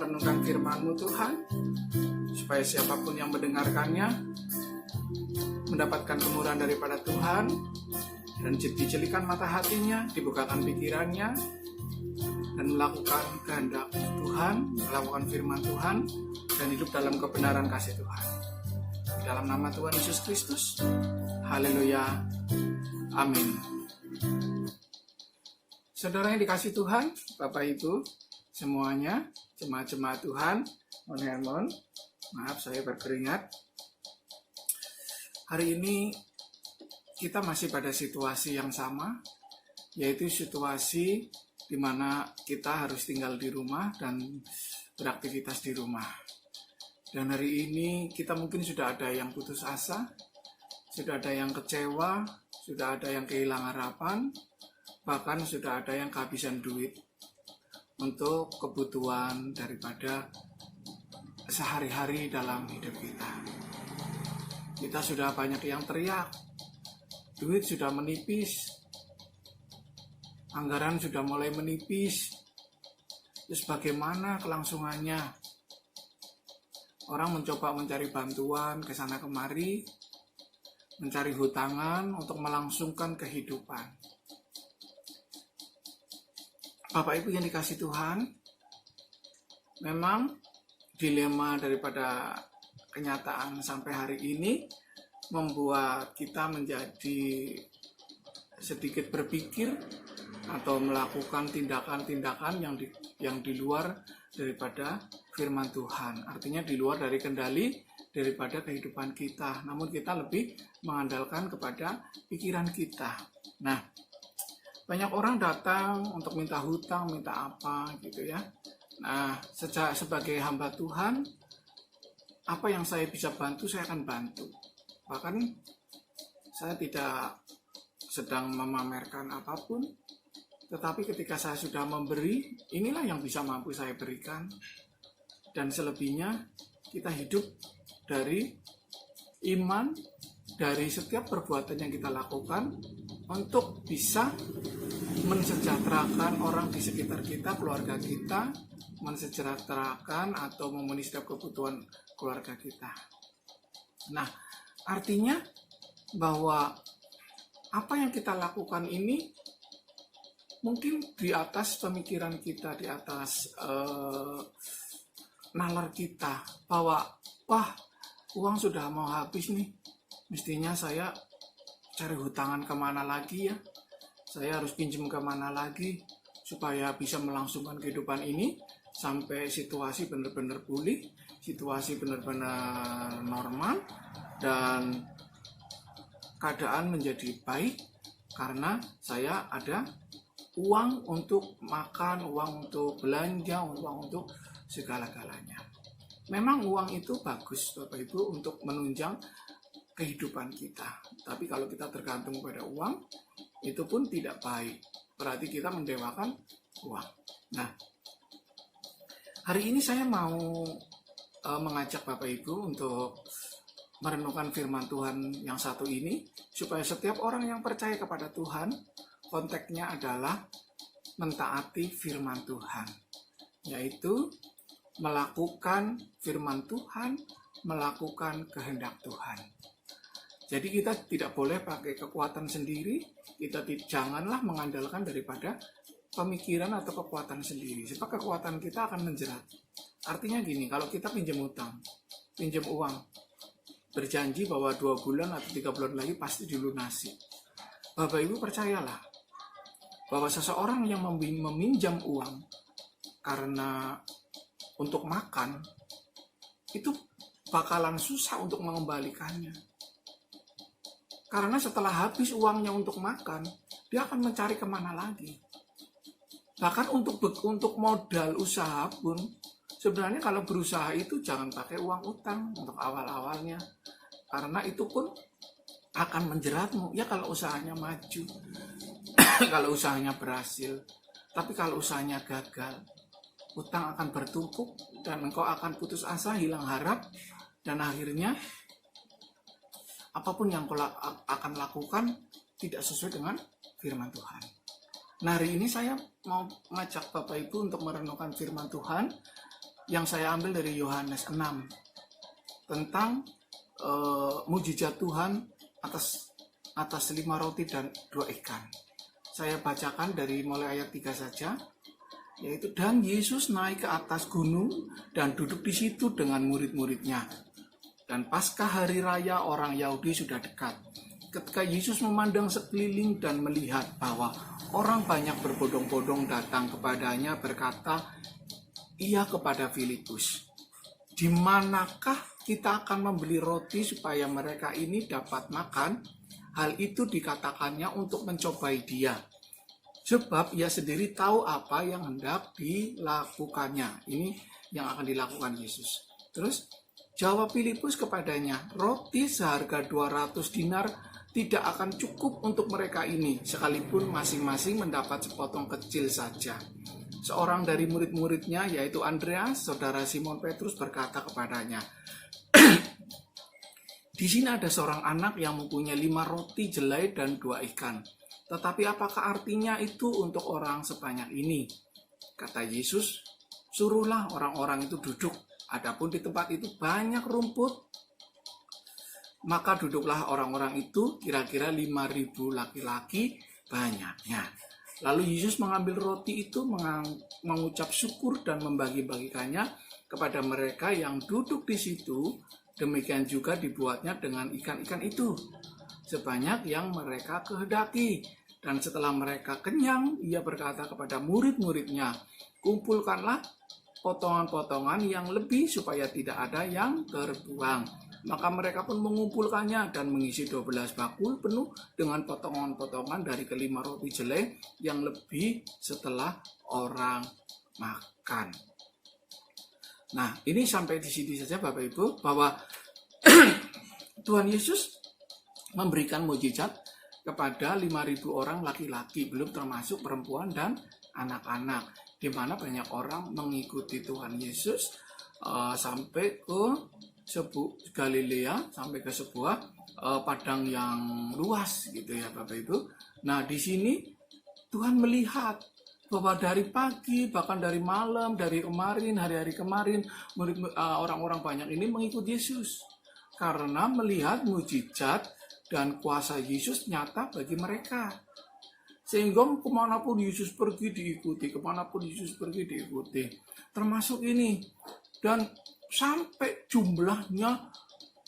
merenungkan firman-Mu Tuhan, supaya siapapun yang mendengarkannya mendapatkan kemurahan daripada Tuhan, dan dicelikan mata hatinya, dibukakan pikirannya, dan melakukan kehendak Tuhan, melakukan firman Tuhan, dan hidup dalam kebenaran kasih Tuhan. Di dalam nama Tuhan Yesus Kristus, haleluya, amin. Saudara yang dikasih Tuhan, Bapak Ibu semuanya, jemaat-jemaat Tuhan, mohon maaf saya berkeringat. Hari ini kita masih pada situasi yang sama, yaitu situasi di mana kita harus tinggal di rumah dan beraktivitas di rumah. Dan hari ini kita mungkin sudah ada yang putus asa, sudah ada yang kecewa, sudah ada yang kehilangan harapan, bahkan sudah ada yang kehabisan duit untuk kebutuhan daripada sehari-hari dalam hidup kita. Kita sudah banyak yang teriak, duit sudah menipis, anggaran sudah mulai menipis. Terus bagaimana kelangsungannya? Orang mencoba mencari bantuan ke sana kemari, mencari hutangan untuk melangsungkan kehidupan. Bapak Ibu yang dikasih Tuhan, memang dilema daripada kenyataan sampai hari ini membuat kita menjadi sedikit berpikir atau melakukan tindakan-tindakan yang di luar daripada firman Tuhan. Artinya di luar dari kendali daripada kehidupan kita. Namun kita lebih mengandalkan kepada pikiran kita. Nah, banyak orang datang untuk minta hutang, minta apa gitu ya. Nah, sebagai hamba Tuhan, apa yang saya bisa bantu, saya akan bantu. Bahkan saya tidak sedang memamerkan apapun, tetapi ketika saya sudah memberi, inilah yang bisa mampu saya berikan. Dan selebihnya kita hidup dari iman, dari setiap perbuatan yang kita lakukan untuk bisa mensejahterakan orang di sekitar kita, keluarga kita, mensejahterakan atau memenuhi setiap kebutuhan keluarga kita. Nah, artinya bahwa apa yang kita lakukan ini mungkin di atas pemikiran kita, di atas nalar kita, bahwa wah, uang sudah mau habis nih, mestinya saya cari hutangan kemana lagi ya, saya harus pinjam kemana lagi supaya bisa melangsungkan kehidupan ini sampai situasi benar-benar pulih, situasi benar-benar normal, dan keadaan menjadi baik karena saya ada uang untuk makan, uang untuk belanja, uang untuk segala-galanya. Memang uang itu bagus Bapak Ibu untuk menunjang kehidupan kita. Tapi kalau kita tergantung pada uang, itu pun tidak baik. Berarti kita mendewakan uang. Nah, hari ini saya mau mengajak Bapak Ibu untuk merenungkan firman Tuhan yang satu ini, supaya setiap orang yang percaya kepada Tuhan, konteksnya adalah mentaati firman Tuhan, yaitu melakukan firman Tuhan, melakukan kehendak Tuhan. Jadi kita tidak boleh pakai kekuatan sendiri, kita janganlah mengandalkan daripada pemikiran atau kekuatan sendiri, sebab kekuatan kita akan menjerat. Artinya gini, kalau kita pinjam utang, pinjam uang, berjanji bahwa 2 bulan atau 3 bulan lagi pasti dilunasi. Bapak Ibu percayalah, bahwa seseorang yang meminjam uang karena untuk makan, itu bakalan susah untuk mengembalikannya. Karena setelah habis uangnya untuk makan, dia akan mencari kemana lagi. Bahkan untuk modal usaha pun, sebenarnya kalau berusaha itu jangan pakai uang utang untuk awal-awalnya. Karena itu pun akan menjeratmu, ya kalau usahanya maju, kalau usahanya berhasil. Tapi kalau usahanya gagal, utang akan bertumpuk dan engkau akan putus asa, hilang harap, dan akhirnya apapun yang kau akan lakukan tidak sesuai dengan firman Tuhan. Nah, hari ini saya mau ngajak Bapak Ibu untuk merenungkan firman Tuhan yang saya ambil dari Yohanes 6 tentang mujizat Tuhan atas 5 roti dan 2 ikan. Saya bacakan dari mulai ayat 3 saja, yaitu, dan Yesus naik ke atas gunung dan duduk di situ dengan murid-muridnya. Dan pasca hari raya orang Yahudi sudah dekat. Ketika Yesus memandang sekeliling dan melihat bahwa orang banyak berbondong-bondong datang kepadanya, berkata ia kepada Filipus, di manakah kita akan membeli roti supaya mereka ini dapat makan? Hal itu dikatakannya untuk mencobai dia, sebab ia sendiri tahu apa yang hendak dilakukannya. Ini yang akan dilakukan Yesus. Terus jawab Filipus kepadanya, roti seharga 200 dinar tidak akan cukup untuk mereka ini, sekalipun masing-masing mendapat sepotong kecil saja. Seorang dari murid-muridnya, yaitu Andreas, saudara Simon Petrus, berkata kepadanya, di sini ada seorang anak yang mempunyai 5 roti jelai dan 2 ikan. Tetapi apakah artinya itu untuk orang sebanyak ini? Kata Yesus, suruhlah orang-orang itu duduk. Adapun di tempat itu banyak rumput, maka duduklah orang-orang itu, kira-kira 5.000 laki-laki banyaknya. Lalu Yesus mengambil roti itu, mengucap syukur dan membagi-bagikannya kepada mereka yang duduk di situ. Demikian juga dibuatnya dengan ikan-ikan itu, sebanyak yang mereka kehendaki. Dan setelah mereka kenyang, ia berkata kepada murid-muridnya, kumpulkanlah potongan-potongan yang lebih supaya tidak ada yang terbuang. Maka mereka pun mengumpulkannya dan mengisi 12 bakul penuh dengan potongan-potongan dari kelima roti jelai yang lebih setelah orang makan. Nah, ini sampai di sini saja Bapak Ibu, bahwa Tuhan Yesus memberikan mukjizat kepada 5.000 orang laki-laki, belum termasuk perempuan dan anak-anak, di mana banyak orang mengikuti Tuhan Yesus sampai ke Galilea, sampai ke sebuah padang yang luas gitu ya Bapak Ibu. Nah, di sini Tuhan melihat bahwa dari pagi, bahkan dari malam, dari kemarin, hari-hari kemarin, orang-orang banyak ini mengikuti Yesus karena melihat mujizat dan kuasa Yesus nyata bagi mereka. Sehingga kemanapun Yesus pergi diikuti, kemanapun Yesus pergi diikuti. Termasuk ini. Dan sampai jumlahnya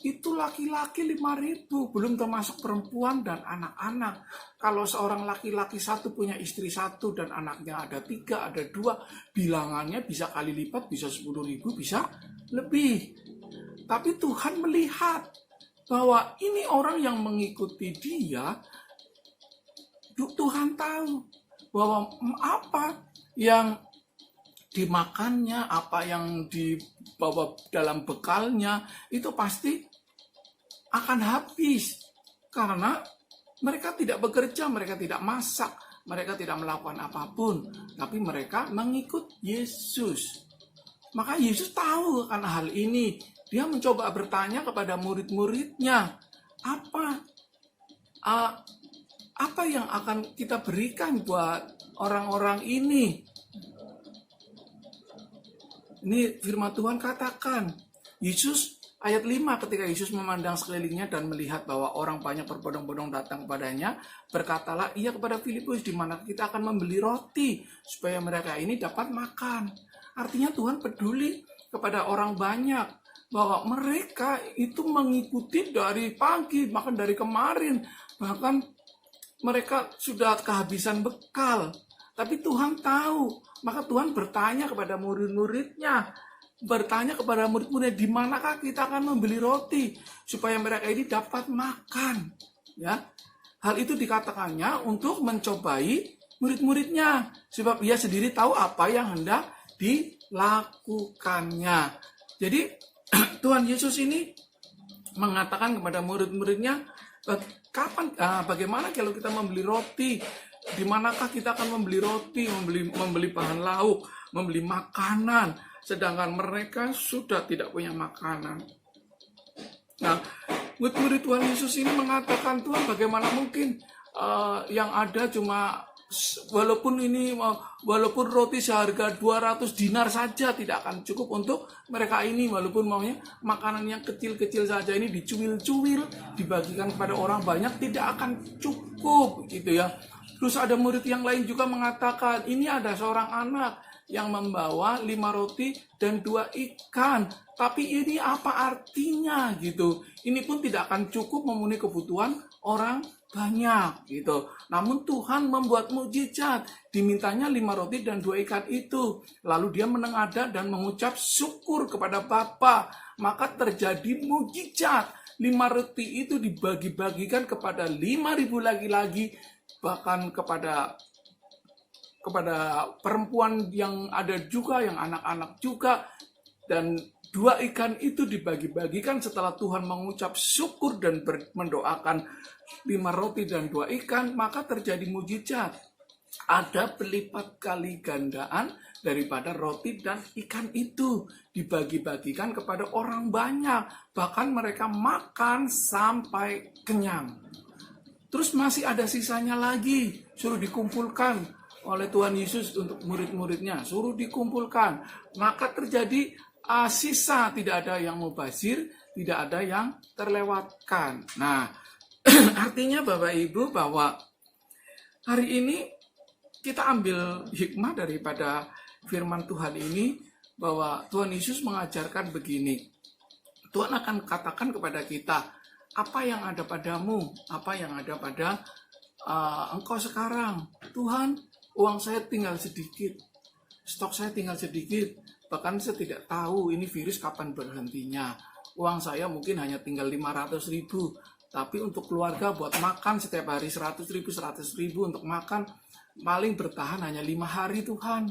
itu laki-laki 5.000, belum termasuk perempuan dan anak-anak. Kalau seorang laki-laki satu punya istri satu dan anaknya ada 3, ada 2, bilangannya bisa kali lipat, bisa 10.000, bisa lebih. Tapi Tuhan melihat bahwa ini orang yang mengikuti dia, Tuhan tahu bahwa apa yang dimakannya, apa yang dibawa dalam bekalnya, itu pasti akan habis. Karena mereka tidak bekerja, mereka tidak masak, mereka tidak melakukan apapun. Tapi mereka mengikut Yesus. Maka Yesus tahu akan hal ini. Dia mencoba bertanya kepada murid-muridnya, apa yang akan kita berikan buat orang-orang ini? Ini firman Tuhan katakan, Yesus ayat 5, ketika Yesus memandang sekelilingnya dan melihat bahwa orang banyak berbondong-bondong datang kepadanya, berkatalah ia kepada Filipus, di mana kita akan membeli roti supaya mereka ini dapat makan. Artinya Tuhan peduli kepada orang banyak, bahwa mereka itu mengikuti dari pagi, bahkan dari kemarin, bahkan mereka sudah kehabisan bekal. Tapi Tuhan tahu, maka Tuhan bertanya kepada murid-muridnya, di manakah kita akan membeli roti supaya mereka ini dapat makan. Ya, hal itu dikatakannya untuk mencobai murid-muridnya, sebab ia sendiri tahu apa yang hendak dilakukannya. Jadi Tuhan Yesus ini mengatakan kepada murid-muridnya, bagaimana kalau kita membeli roti? Di manakah kita akan membeli roti, membeli bahan lauk, membeli makanan, sedangkan mereka sudah tidak punya makanan. Nah, murid-murid Tuhan Yesus ini mengatakan, Tuhan, bagaimana mungkin yang ada cuma walaupun roti seharga 200 dinar saja tidak akan cukup untuk mereka ini, walaupun maunya makanan yang kecil-kecil saja ini dicuil-cuil dibagikan kepada orang banyak tidak akan cukup gitu ya. Terus ada murid yang lain juga mengatakan, ini ada seorang anak yang membawa 5 roti dan 2 ikan. Tapi ini apa artinya gitu? Ini pun tidak akan cukup memenuhi kebutuhan orang banyak gitu. Namun Tuhan membuat mukjizat. Dimintanya 5 roti dan 2 ikan itu. Lalu dia menengadah dan mengucap syukur kepada Bapa. Maka terjadi mukjizat. 5 roti itu dibagi-bagikan kepada 5.000 laki-laki, bahkan kepada perempuan yang ada juga, yang anak-anak juga. Dan 2 ikan itu dibagi-bagikan setelah Tuhan mengucap syukur dan mendoakan 5 roti dan 2 ikan, maka terjadi mukjizat. Ada berlipat kali gandaan daripada roti dan ikan itu dibagi-bagikan kepada orang banyak. Bahkan mereka makan sampai kenyang. Terus masih ada sisanya lagi, suruh dikumpulkan oleh Tuhan Yesus untuk murid-muridnya, suruh dikumpulkan. Maka terjadi sisa, tidak ada yang mubazir, tidak ada yang terlewatkan. Nah, artinya Bapak Ibu bahwa hari ini kita ambil hikmah daripada firman Tuhan ini, bahwa Tuhan Yesus mengajarkan begini. Tuhan akan katakan kepada kita, apa yang ada padamu, apa yang ada pada engkau sekarang. Tuhan, uang saya tinggal sedikit, stok saya tinggal sedikit, bahkan saya tidak tahu ini virus kapan berhentinya. Uang saya mungkin hanya tinggal 500.000, tapi untuk keluarga buat makan setiap hari 100.000 untuk makan, paling bertahan hanya 5 hari Tuhan.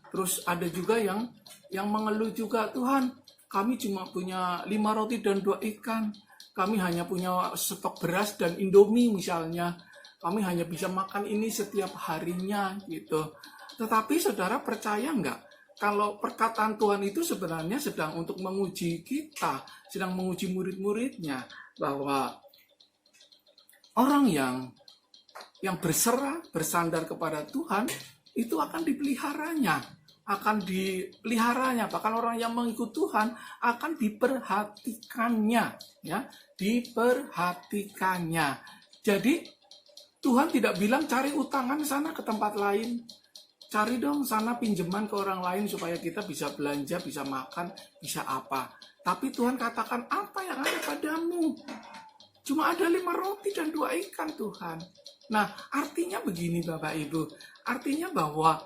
Terus ada juga yang mengeluh juga, Tuhan, kami cuma punya 5 roti dan 2 ikan. Kami hanya punya stok beras dan Indomie misalnya. Kami hanya bisa makan ini setiap harinya gitu. Tetapi saudara percaya nggak? Kalau perkataan Tuhan itu sebenarnya sedang untuk menguji kita, sedang menguji murid-muridnya, bahwa orang yang berserah, bersandar kepada Tuhan, itu akan dipeliharanya. Bahkan orang yang mengikut Tuhan akan diperhatikannya, ya, diperhatikannya. Jadi Tuhan tidak bilang cari utangan sana ke tempat lain. Cari dong sana pinjaman ke orang lain supaya kita bisa belanja, bisa makan, bisa apa. Tapi Tuhan katakan, apa yang ada padamu? Cuma ada 5 roti dan 2 ikan Tuhan. Nah, artinya begini Bapak Ibu. Artinya bahwa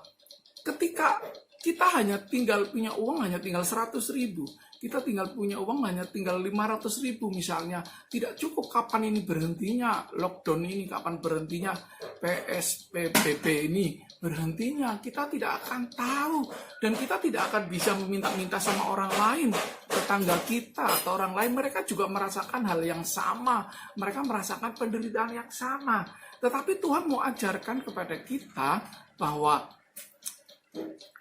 ketika kita hanya tinggal punya uang, hanya tinggal 100.000. Kita tinggal punya uang hanya tinggal 500.000 misalnya. Tidak cukup, kapan ini berhentinya? Lockdown ini kapan berhentinya? PSBB ini berhentinya? Kita tidak akan tahu. Dan kita tidak akan bisa meminta-minta sama orang lain. Tetangga kita atau orang lain, mereka juga merasakan hal yang sama. Mereka merasakan penderitaan yang sama. Tetapi Tuhan mau ajarkan kepada kita bahwa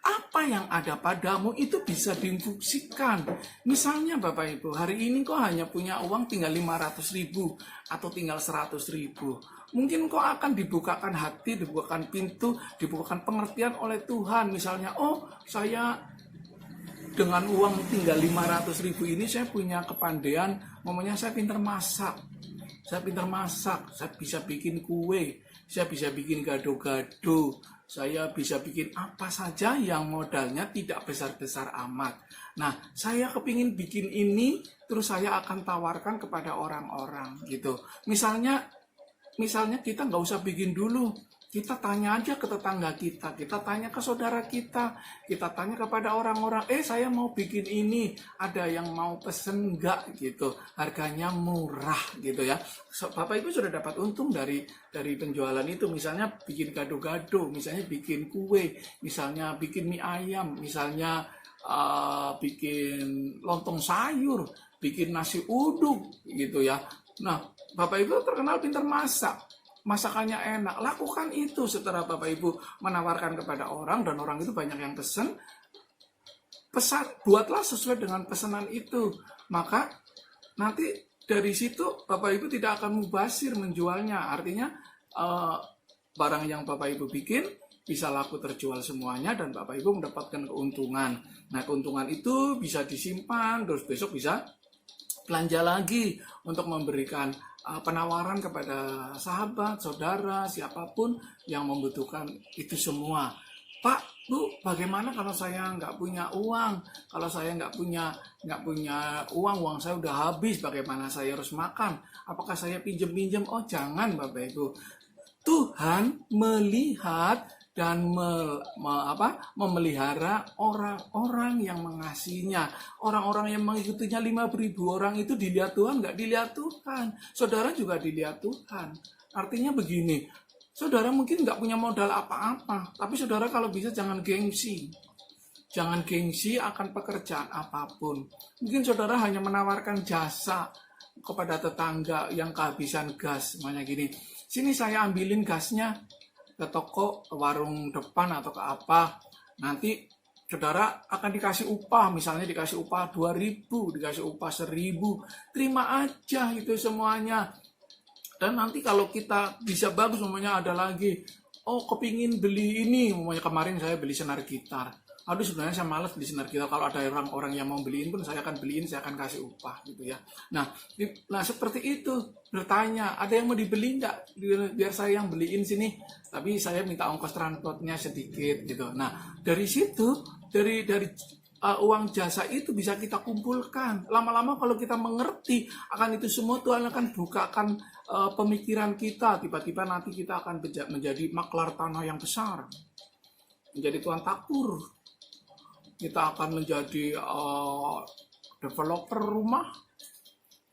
apa yang ada padamu itu bisa difungsikan. Misalnya Bapak Ibu, hari ini kok hanya punya uang tinggal 500.000 atau tinggal 100.000. Mungkin kok akan dibukakan hati, dibukakan pintu, dibukakan pengertian oleh Tuhan. Misalnya, oh saya dengan uang tinggal 500.000 ini saya punya kepandaian, momennya saya pintar masak. Saya bisa bikin kue, saya bisa bikin gado-gado, saya bisa bikin apa saja yang modalnya tidak besar-besar amat. Nah, saya kepingin bikin ini, terus saya akan tawarkan kepada orang-orang gitu. Misalnya kita nggak usah bikin dulu. Kita tanya aja ke tetangga kita tanya ke saudara kita tanya kepada orang-orang, saya mau bikin ini, ada yang mau pesen nggak gitu, harganya murah gitu ya. Bapak Ibu sudah dapat untung dari penjualan itu, misalnya bikin gado-gado, misalnya bikin kue, misalnya bikin mie ayam, misalnya bikin lontong sayur, bikin nasi uduk gitu ya. Nah, Bapak Ibu terkenal pintar masak, masakannya enak, lakukan itu. Setelah Bapak Ibu menawarkan kepada orang dan orang itu banyak yang pesan, buatlah sesuai dengan pesanan itu. Maka nanti dari situ Bapak Ibu tidak akan mubazir menjualnya. Artinya barang yang Bapak Ibu bikin bisa laku terjual semuanya dan Bapak Ibu mendapatkan keuntungan. Nah, keuntungan itu bisa disimpan, terus besok bisa belanja lagi untuk memberikan penawaran kepada sahabat, saudara, siapapun yang membutuhkan itu semua. Pak, Bu, bagaimana kalau saya nggak punya uang? Kalau saya nggak punya uang saya udah habis. Bagaimana saya harus makan? Apakah saya pinjem-pinjem? Oh, jangan, Bapak Ibu. Tuhan melihat dan memelihara orang-orang yang mengasihinya. Orang-orang yang mengikutinya 5.000 orang itu dilihat Tuhan, nggak dilihat Tuhan. Saudara juga dilihat Tuhan. Artinya begini, saudara mungkin nggak punya modal apa-apa, tapi saudara kalau bisa jangan gengsi. Jangan gengsi akan pekerjaan apapun. Mungkin saudara hanya menawarkan jasa kepada tetangga yang kehabisan gas. Semuanya gini, sini saya ambilin gasnya ke toko, ke warung depan atau ke apa. Nanti saudara akan dikasih upah, misalnya dikasih upah 2.000, dikasih upah 1.000. Terima aja itu semuanya. Dan nanti kalau kita bisa bagus, namanya ada lagi, oh kepingin beli ini, namanya kemarin saya beli senar gitar. Aduh sebenarnya saya malas beli senar gitar, kalau ada orang-orang yang mau beliin pun saya akan beliin, saya akan kasih upah gitu ya. Nah seperti itu, bertanya, ada yang mau dibeli enggak? Biar saya yang beliin sini, tapi saya minta ongkos transportnya sedikit gitu. Nah dari situ, dari uang jasa itu bisa kita kumpulkan. Lama-lama kalau kita mengerti akan itu semua, Tuhan akan bukakan pemikiran kita. Tiba-tiba nanti kita akan menjadi maklar tanah yang besar, menjadi tuan takur. Kita akan menjadi developer rumah,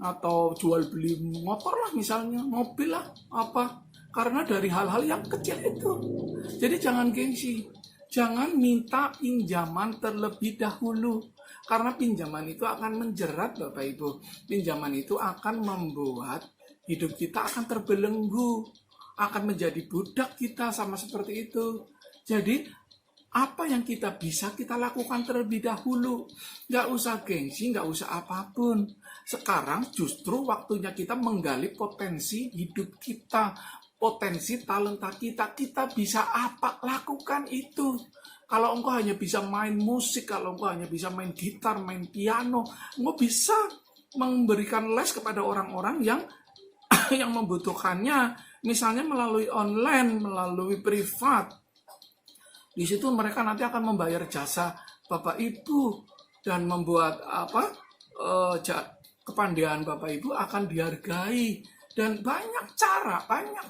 atau jual beli motor lah misalnya, mobil lah, apa. Karena dari hal-hal yang kecil itu. Jadi jangan gengsi. Jangan minta pinjaman terlebih dahulu. Karena pinjaman itu akan menjerat Bapak Ibu. Pinjaman itu akan membuat hidup kita akan terbelenggu. Akan menjadi budak kita, sama seperti itu. Jadi apa yang kita bisa kita lakukan terlebih dahulu. Nggak usah gengsi, nggak usah apapun. Sekarang justru waktunya kita menggali potensi hidup kita, potensi talenta kita. Kita bisa apa? Lakukan itu. Kalau engkau hanya bisa main musik, kalau engkau hanya bisa main gitar, main piano, engkau bisa memberikan les kepada orang-orang yang yang membutuhkannya. Misalnya melalui online, melalui privat. Di situ mereka nanti akan membayar jasa Bapak Ibu dan membuat kepandaian Bapak Ibu akan dihargai. Dan banyak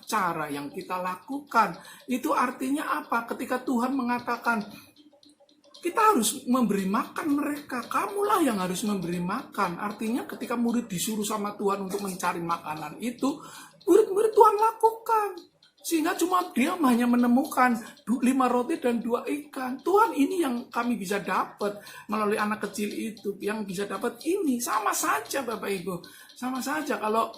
cara yang kita lakukan. Itu artinya apa? Ketika Tuhan mengatakan kita harus memberi makan mereka, kamulah yang harus memberi makan. Artinya ketika murid disuruh sama Tuhan untuk mencari makanan itu, murid-murid Tuhan lakukan. Sehingga cuma dia hanya menemukan 5 roti dan 2 ikan. Tuhan, ini yang kami bisa dapat melalui anak kecil itu. Yang bisa dapat ini. Sama saja Bapak Ibu. Sama saja kalau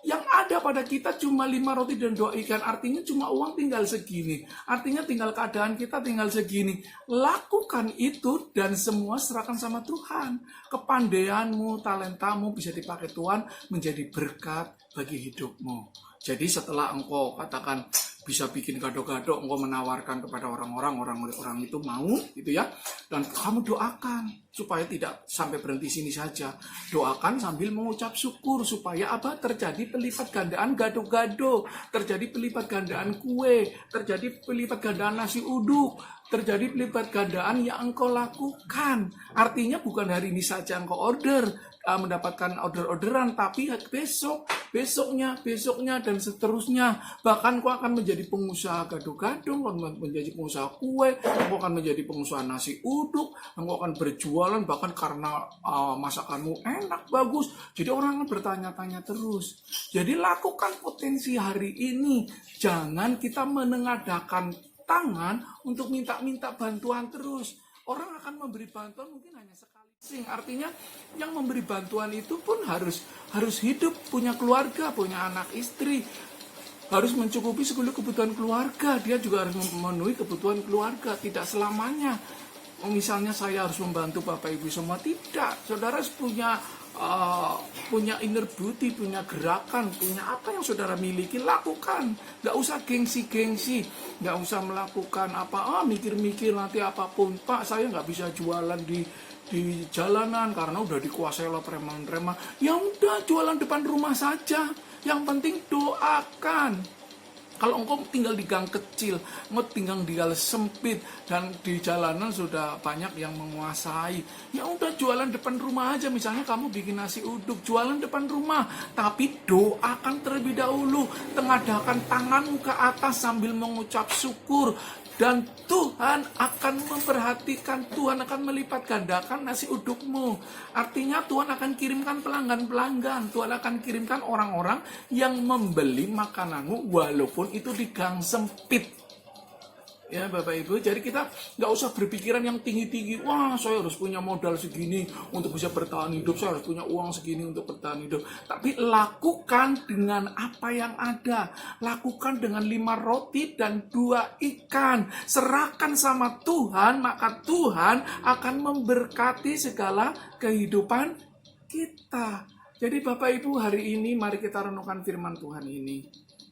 yang ada pada kita cuma 5 roti dan 2 ikan. Artinya cuma uang tinggal segini. Artinya tinggal keadaan kita tinggal segini. Lakukan itu dan semua serahkan sama Tuhan. Kepandaianmu, talentamu bisa dipakai Tuhan menjadi berkat bagi hidupmu. Jadi setelah engkau katakan bisa bikin gado-gado, engkau menawarkan kepada orang itu mau gitu ya. Dan kamu doakan supaya tidak sampai berhenti sini saja. Doakan sambil mengucap syukur supaya apa? Terjadi pelipat gandaan gado-gado, terjadi pelipat gandaan kue, terjadi pelipat gandaan nasi uduk, terjadi pelipat gandaan yang engkau lakukan. Artinya bukan hari ini saja engkau mendapatkan orderan, tapi besoknya dan seterusnya. Bahkan kau akan menjadi pengusaha gado-gado, kau menjadi pengusaha kue, kau akan menjadi pengusaha nasi uduk, kau akan berjualan bahkan karena masakanmu enak, bagus. Jadi orang akan bertanya-tanya terus. Jadi lakukan potensi hari ini. Jangan kita menengadakan tangan untuk minta bantuan terus. Orang akan memberi bantuan mungkin hanya sekali. Artinya yang memberi bantuan itu pun harus hidup, punya keluarga, punya anak istri, harus mencukupi seluruh kebutuhan keluarga. Dia juga harus memenuhi kebutuhan keluarga. Tidak selamanya misalnya saya harus membantu Bapak Ibu semua, tidak. Saudara punya uh, punya inner beauty, punya gerakan, punya apa yang saudara miliki, lakukan. Nggak usah gengsi-gengsi, nggak usah melakukan apa, mikir-mikir nanti apapun. Pak, saya nggak bisa jualan di jalanan karena udah dikuasai oleh preman-preman. Ya udah, jualan depan rumah saja. Yang penting doakan. Kalau engkau tinggal di gang kecil, engkau tinggal di gang sempit, dan di jalanan sudah banyak yang menguasai, ya udah jualan depan rumah aja. Misalnya kamu bikin nasi uduk, jualan depan rumah, tapi doakan terlebih dahulu, tengadahkan tanganmu ke atas sambil mengucap syukur, dan Tuhan akan memperhatikan, Tuhan akan melipat gandakan nasi udukmu. Artinya Tuhan akan kirimkan pelanggan-pelanggan, Tuhan akan kirimkan orang-orang yang membeli makananmu walaupun itu di gang sempit. Ya Bapak Ibu, jadi kita nggak usah berpikiran yang tinggi-tinggi. Wah, saya harus punya modal segini untuk bisa bertahan hidup, saya harus punya uang segini untuk bertahan hidup. Tapi lakukan dengan apa yang ada. Lakukan dengan 5 roti dan 2 ikan. Serahkan sama Tuhan, maka Tuhan akan memberkati segala kehidupan kita. Jadi Bapak Ibu, hari ini mari kita renungkan firman Tuhan ini.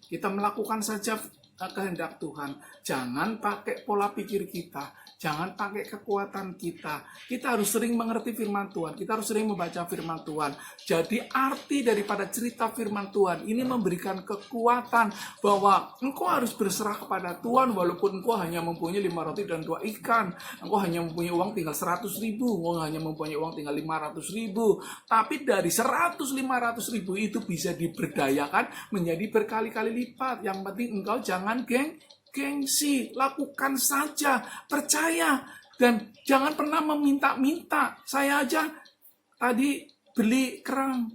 Kita melakukan saja kehendak Tuhan. Jangan pakai pola pikir kita, jangan pakai kekuatan kita. Kita harus sering mengerti firman Tuhan, kita harus sering membaca firman Tuhan. Jadi arti daripada cerita firman Tuhan ini memberikan kekuatan bahwa engkau harus berserah kepada Tuhan walaupun engkau hanya mempunyai 5 roti dan 2 ikan. Engkau hanya mempunyai uang tinggal 100.000, engkau hanya mempunyai uang tinggal 500.000. Tapi dari 100-500.000 itu bisa diberdayakan menjadi berkali-kali lipat. Yang penting engkau jangan gengsi, lakukan saja, percaya, dan jangan pernah meminta-minta. Saya aja tadi beli kerang,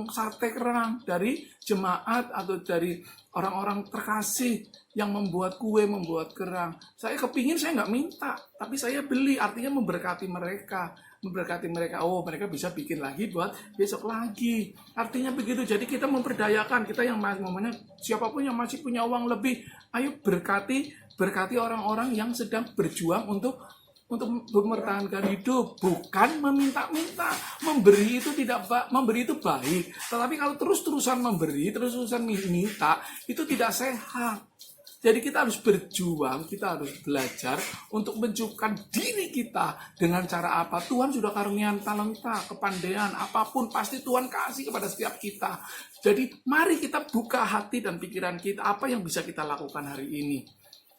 sate kerang dari jemaat atau dari orang-orang terkasih yang membuat kue, membuat kerang. Saya kepingin, saya nggak minta, tapi saya beli, artinya memberkati mereka. Oh, mereka bisa bikin lagi buat besok lagi. Artinya begitu. Jadi kita memperdayakan, kita yang mamanya siapapun yang masih punya uang lebih, ayo berkati orang-orang yang sedang berjuang untuk mempertahankan hidup, bukan meminta-minta. Memberi itu baik, tetapi kalau terus-terusan memberi, terus-terusan minta, itu tidak sehat. Jadi kita harus berjuang, kita harus belajar untuk mencukupkan diri kita dengan cara apa? Tuhan sudah karuniakan talenta, kepandaian, apapun pasti Tuhan kasih kepada setiap kita. Jadi mari kita buka hati dan pikiran kita, apa yang bisa kita lakukan hari ini.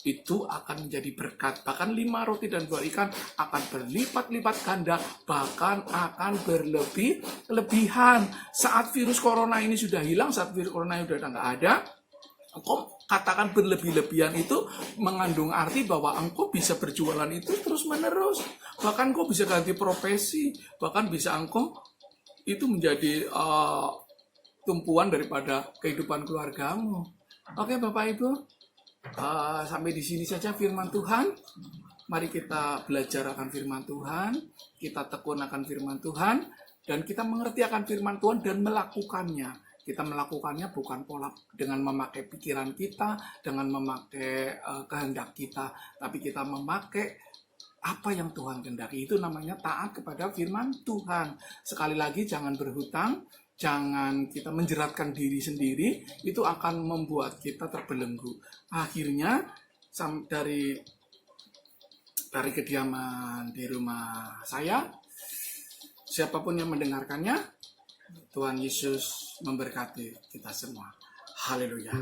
Itu akan menjadi berkat. Bahkan 5 roti dan 2 ikan akan berlipat-lipat ganda, bahkan akan berlebihan. Saat virus corona ini sudah hilang, saat virus corona ini sudah nggak ada, engkau katakan berlebih-lebihan itu mengandung arti bahwa engkau bisa berjualan itu terus-menerus. Bahkan engkau bisa ganti profesi, bahkan bisa engkau itu menjadi tumpuan daripada kehidupan keluargamu. Oke Bapak Ibu, sampai di sini saja firman Tuhan. Mari kita belajar akan firman Tuhan, kita tekun akan firman Tuhan, dan kita mengerti akan firman Tuhan dan melakukannya. Kita melakukannya bukan pola dengan memakai pikiran kita, dengan memakai kehendak kita, tapi kita memakai apa yang Tuhan kehendaki. Itu namanya taat kepada firman Tuhan. Sekali lagi, jangan berhutang, jangan kita menjeratkan diri sendiri, itu akan membuat kita terbelenggu. Akhirnya dari kediaman di rumah saya, siapapun yang mendengarkannya, Tuhan Yesus memberkati kita semua. Haleluya.